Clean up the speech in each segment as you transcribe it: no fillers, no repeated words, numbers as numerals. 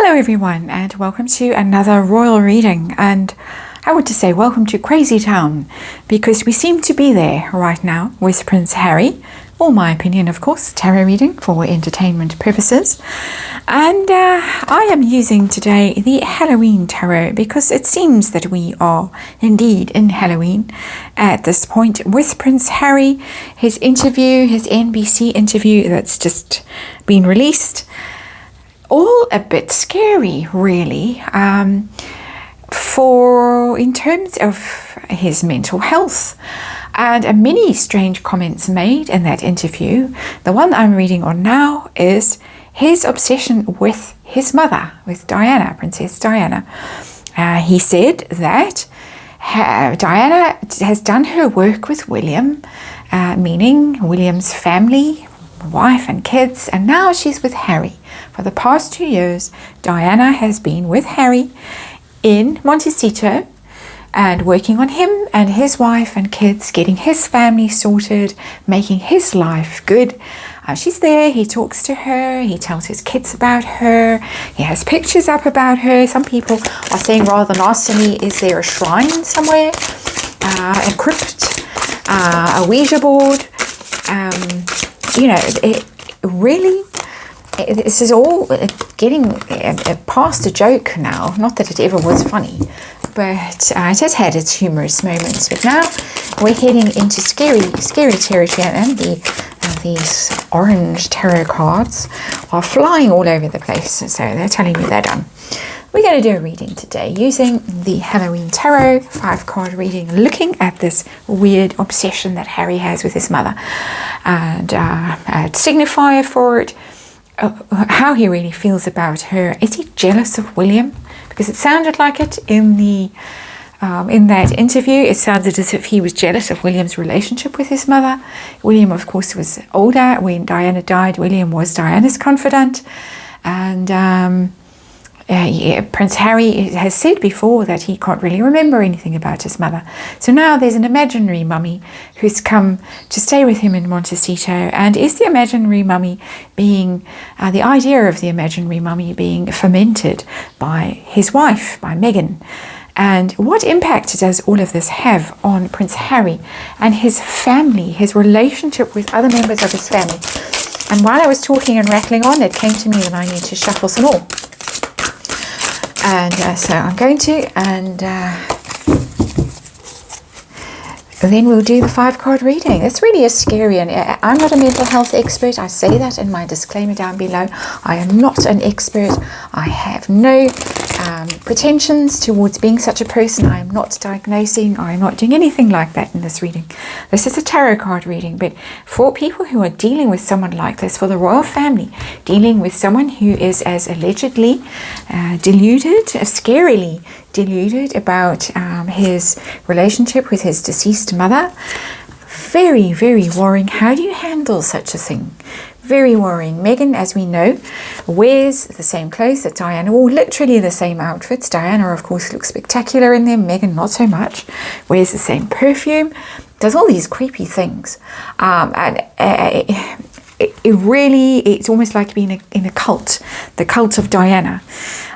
Hello everyone, and welcome to another royal reading. And I want to say welcome to Crazy Town, because we seem to be there right now with Prince Harry. Or my opinion, of course, tarot reading for entertainment purposes. And I am using today the Halloween tarot because it seems that we are indeed in Halloween at this point with Prince Harry. His interview, his NBC interview that's just been released. All a bit scary, really, in terms of his mental health. And many strange comments made in that interview. The one I'm reading on now is his obsession with his mother, with Diana, Princess Diana. He said that Diana has done her work with William, meaning William's family, wife and kids, and now she's with Harry. For the past 2 years, Diana has been with Harry in Montecito and working on him and his wife and kids, getting his family sorted, making his life good. She's there, he talks to her, he tells his kids about her, he has pictures up about her. Some people are saying rather nastily, is there a shrine somewhere, a crypt, a Ouija board? This is all getting past a joke now. Not that it ever was funny, but it has had its humorous moments. But now we're heading into scary territory, and these orange tarot cards are flying all over the place. So they're telling me they're done. We're going to do a reading today using the Halloween Tarot 5-card reading, looking at this weird obsession that Harry has with his mother, and a signifier for it. How he really feels about her. Is he jealous of William? Because it sounded like it in that interview. It sounded as if he was jealous of William's relationship with his mother. William, of course, was older when Diana died. William was Diana's confidant, and Prince Harry has said before that he can't really remember anything about his mother. So now there's an imaginary mummy who's come to stay with him in Montecito. And is the imaginary mummy being, the idea of the imaginary mummy being fermented by his wife, by Meghan? And what impact does all of this have on Prince Harry and his family, his relationship with other members of his family? And while I was talking and rattling on, it came to me that I need to shuffle some more. And so I'm going to, and then we'll do the 5-card reading. This really is scary, and I'm not a mental health expert. I say that in my disclaimer down below. I am not an expert. I have no pretensions towards being such a person. I am not diagnosing. I am not doing anything like that in this reading. This is a tarot card reading, but for people who are dealing with someone like this, for the royal family, dealing with someone who is as allegedly deluded, scarily deluded about his relationship with his deceased mother, very, very worrying. How do you handle such a thing? Very worrying. Meghan, as we know, wears the same clothes that Diana wore, literally the same outfits. Diana, of course, looks spectacular in them. Meghan, not so much. Wears the same perfume. Does all these creepy things. It's almost like being in a cult, the cult of Diana.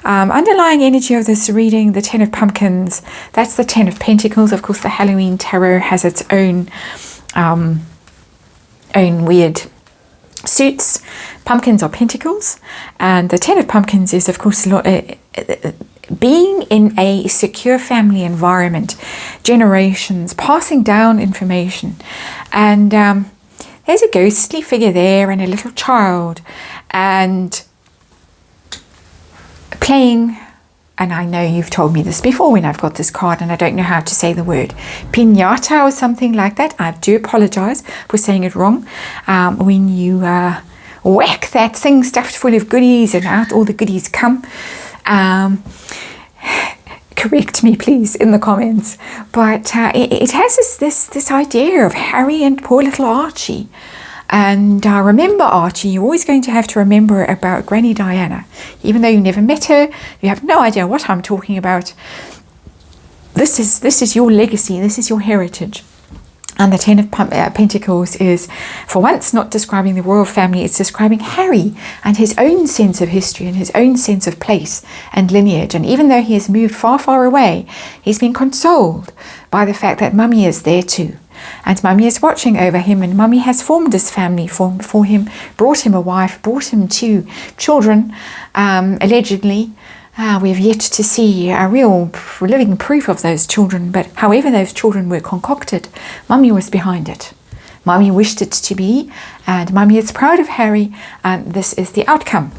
Underlying energy of this reading, the 10 of Pumpkins, that's the 10 of Pentacles. Of course, the Halloween Tarot has its own weird suits. Pumpkins are pentacles, and the 10 of Pumpkins is, of course, being in a secure family environment, generations, passing down information. And there's a ghostly figure there and a little child, and playing, and I know you've told me this before when I've got this card and I don't know how to say the word, piñata or something like that. I do apologize for saying it wrong. When you whack that thing stuffed full of goodies and out all the goodies come. Correct me please in the comments. But it has this idea of Harry and poor little Archie. And remember Archie, you're always going to have to remember about Granny Diana. Even though you never met her, you have no idea what I'm talking about. This is your legacy, this is your heritage. And the Ten of Pentacles is, for once, not describing the royal family. It's describing Harry and his own sense of history and his own sense of place and lineage. And even though he has moved far, far away, he's been consoled by the fact that Mummy is there too. And Mummy is watching over him, and Mummy has formed this family for him, brought him a wife, brought him 2 children, allegedly. We have yet to see a real living proof of those children, but however those children were concocted, Mummy was behind it. Mummy wished it to be, and Mummy is proud of Harry, and this is the outcome.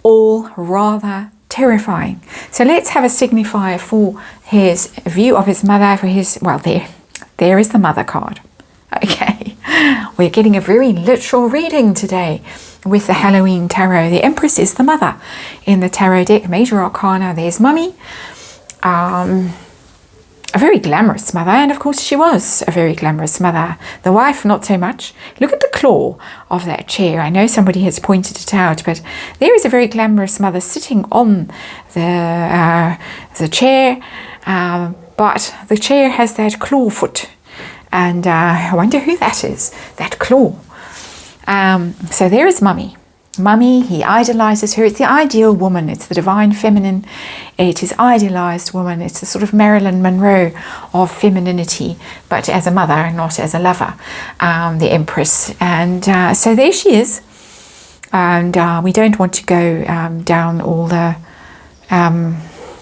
All rather terrifying. So let's have a signifier for his view of his mother, for his, well, there is the mother card. Okay, we're getting a very literal reading today with the Halloween tarot. The Empress is the mother in the tarot deck. Major Arcana, there's Mummy. A very glamorous mother, and of course she was a very glamorous mother. The wife, not so much. Look at the claw of that chair. I know somebody has pointed it out, but there is a very glamorous mother sitting on the chair, but the chair has that claw foot, and I wonder who that is, that claw. So there is Mummy. Mummy, he idolizes her. It's the ideal woman. It's the divine feminine. It is idealized woman. It's the sort of Marilyn Monroe of femininity, but as a mother, not as a lover, the Empress. And so there she is. And we don't want to go down all the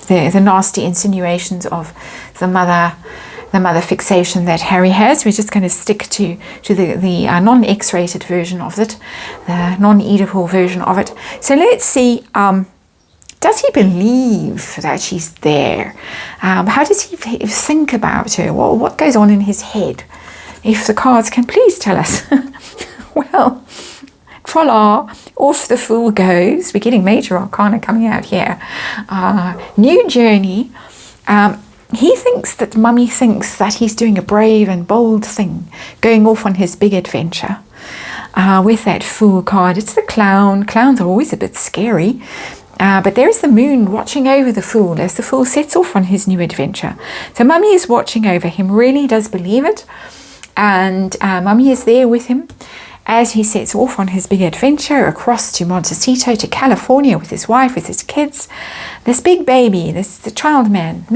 nasty insinuations of the mother fixation that Harry has. We're just going to stick to the non-X-rated version of it, the non-Oedipal version of it. So let's see, does he believe that she's there? How does he think about her? What goes on in his head? If the cards can please tell us. Well, voila, off the Fool goes. We're getting Major Arcana coming out here. New journey. He thinks that Mummy thinks that he's doing a brave and bold thing, going off on his big adventure. With that Fool card, it's the Clown. Clowns are always a bit scary. But there is the Moon watching over the Fool as the Fool sets off on his new adventure. So Mummy is watching over him, really does believe it. And Mummy is there with him as he sets off on his big adventure across to Montecito, to California, with his wife, with his kids. This big baby, the child man.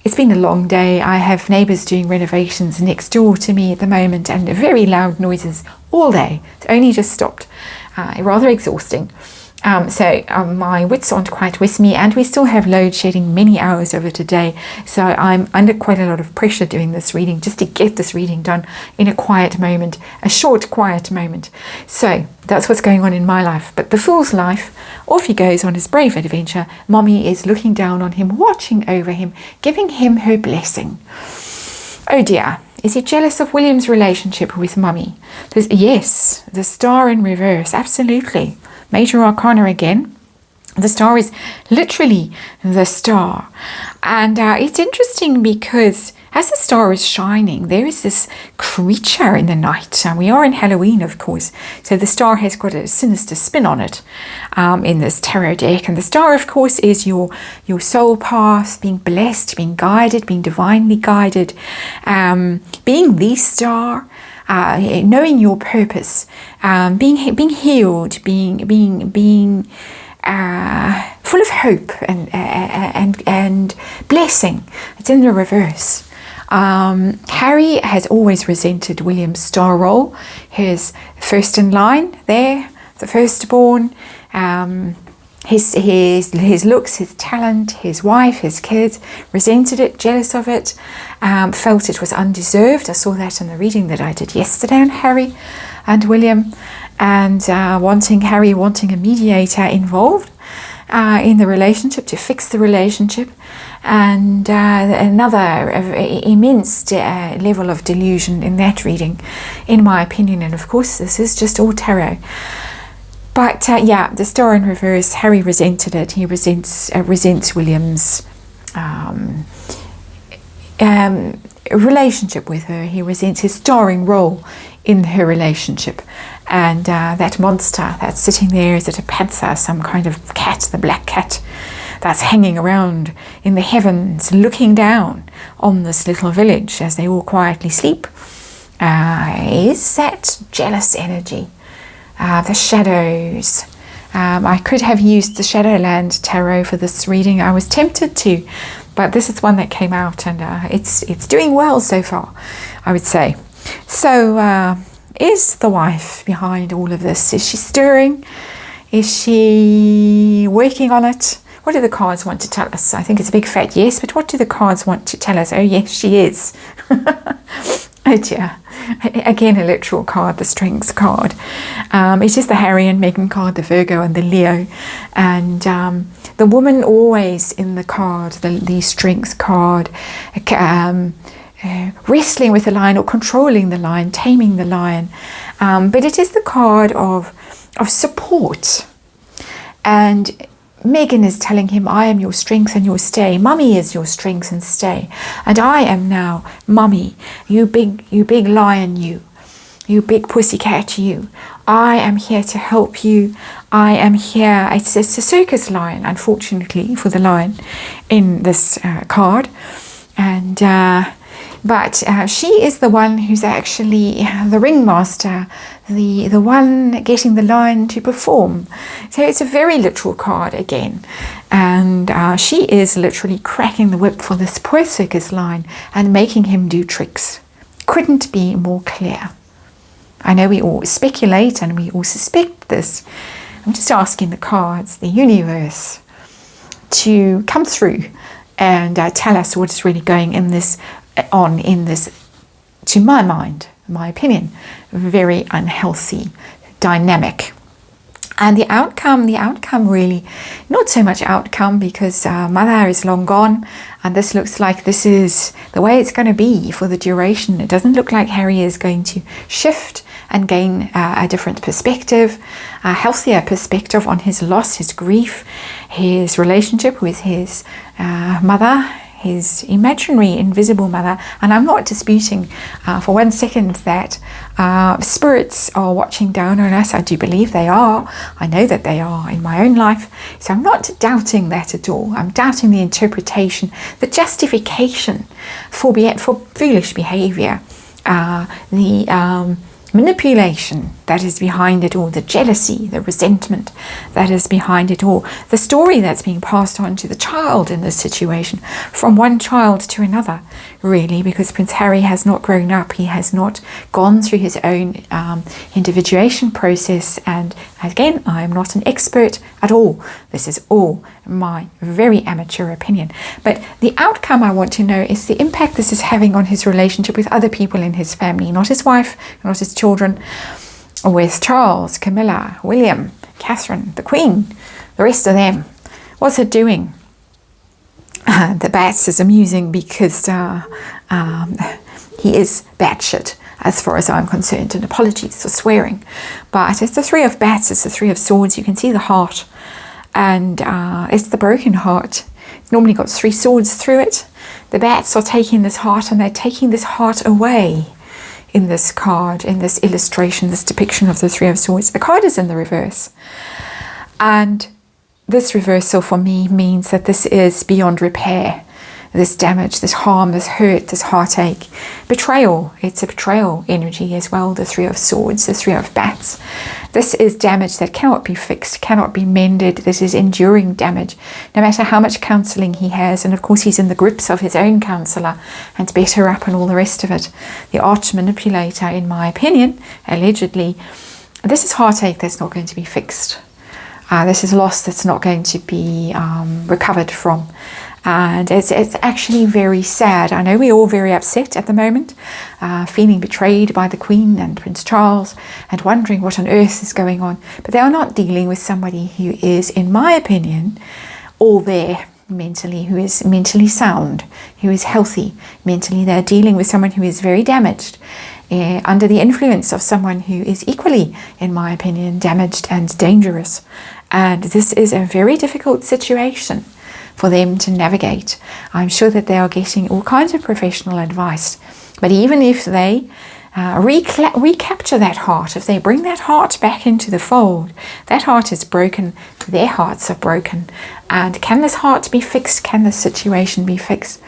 It's been a long day. I have neighbours doing renovations next door to me at the moment, and very loud noises all day. It's only just stopped. Rather exhausting. So my wits aren't quite with me, and we still have load shedding many hours over today. So I'm under quite a lot of pressure doing this reading, just to get this reading done in a quiet moment, a short quiet moment. So that's what's going on in my life. But the Fool's life, off he goes on his brave adventure. Mommy is looking down on him, watching over him, giving him her blessing. Oh dear. Is he jealous of William's relationship with Mummy? Yes, the Star in reverse, absolutely. Major Arcana again. The Star is literally the star. And it's interesting because as the star is shining, there is this creature in the night. And we are in Halloween, of course. So the star has got a sinister spin on it in this tarot deck. And the star, of course, is your soul path, being blessed, being guided, being divinely guided, being the star. Knowing your purpose, being healed, being full of hope and blessing. It's in the reverse. Harry has always resented William's star role. His first in line there, the firstborn. His looks, his talent, his wife, his kids, resented it, jealous of it, felt it was undeserved. I saw that in the reading that I did yesterday on Harry and William, and wanting a mediator involved in the relationship to fix the relationship, and another immense level of delusion in that reading, in my opinion. And of course, this is just all tarot. But yeah, the Star in reverse, Harry resented it. He resents William's relationship with her. He resents his starring role in her relationship. And that monster that's sitting there, is it a panther, some kind of cat, the black cat, that's hanging around in the heavens, looking down on this little village as they all quietly sleep is that jealous energy, the shadows. I could have used the Shadowland Tarot for this reading. I was tempted to, but this is one that came out, and it's doing well so far, I would say. So is the wife behind all of this? Is she stirring? Is she working on it? What do the cards want to tell us? I think it's a big fat yes, but what do the cards want to tell us? Oh yes, she is. Oh dear. Again, a literal card, the Strengths card. It is the Harry and Meghan card, the Virgo and the Leo. And the woman always in the card, the Strengths card, wrestling with the lion or controlling the lion, taming the lion. But it is the card of support. And Meghan is telling him, I am your strength and your stay. Mummy is your strength and stay. And I am now Mummy, you big lion, you big pussycat, you. I am here to help you. I am here. It's a circus lion, unfortunately, for the lion in this card. And but she is the one who's actually the ringmaster, the one getting the lion to perform. So it's a very literal card again. And she is literally cracking the whip for this poor circus lion and making him do tricks. Couldn't be more clear. I know we all speculate and we all suspect this. I'm just asking the cards, the universe, to come through and tell us what is really going in this, to my mind, my opinion, very unhealthy dynamic. And the outcome really, not so much outcome, because Mother is long gone, and this looks like this is the way it's going to be for the duration. It doesn't look like Harry is going to shift and gain a different perspective, a healthier perspective on his loss, his grief, his relationship with his mother, his imaginary, invisible mother. And I'm not disputing for 1 second that spirits are watching down on us. I do believe they are. I know that they are in my own life. So I'm not doubting that at all. I'm doubting the interpretation, the justification for foolish behavior, the manipulation that is behind it all, the jealousy, the resentment that is behind it all, the story that's being passed on to the child in this situation, from one child to another, really, because Prince Harry has not grown up. He has not gone through his own individuation process. And again, I am not an expert at all. This is all my very amateur opinion. But the outcome I want to know is the impact this is having on his relationship with other people in his family, not his wife, not his children, with Charles, Camilla, William, Catherine, the Queen, the rest of them. What's it doing? The bats is amusing because he is batshit as far as I'm concerned, and apologies for swearing. But it's the Three of Bats, it's the Three of Swords. You can see the heart, and it's the broken heart. It's normally got 3 swords through it. The bats are taking this heart, and they're taking this heart away in this card, in this illustration, this depiction of the Three of Swords. The card is in the reverse. And this reversal for me means that this is beyond repair. This damage, this harm, this hurt, this heartache, betrayal. It's a betrayal energy as well, the Three of Swords, the Three of Bats. This is damage that cannot be fixed, cannot be mended. This is enduring damage, no matter how much counselling he has. And of course, he's in the grips of his own counsellor and better up and all the rest of it. The arch manipulator, in my opinion, allegedly. This is heartache that's not going to be fixed. This is loss that's not going to be recovered from. And it's actually very sad. I know we're all very upset at the moment, feeling betrayed by the Queen and Prince Charles and wondering what on earth is going on. But they are not dealing with somebody who is, in my opinion, all there mentally, who is mentally sound, who is healthy mentally. They're dealing with someone who is very damaged, under the influence of someone who is equally, in my opinion, damaged and dangerous. And this is a very difficult situation for them to navigate. I'm sure that they are getting all kinds of professional advice. But even if they recapture that heart, if they bring that heart back into the fold, that heart is broken, their hearts are broken. And can this heart be fixed? Can this situation be fixed?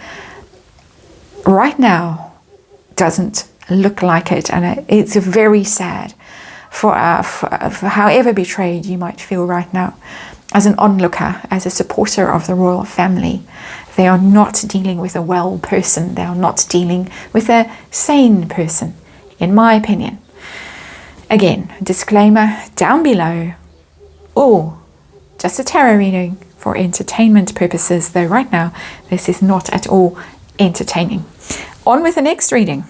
right now doesn't look like it, and it's very sad for however betrayed you might feel right now. As an onlooker, as a supporter of the royal family, they are not dealing with a well person. They are not dealing with a sane person, in my opinion. Again, disclaimer down below. Oh, just a tarot reading for entertainment purposes, though right now this is not at all entertaining. On with the next reading.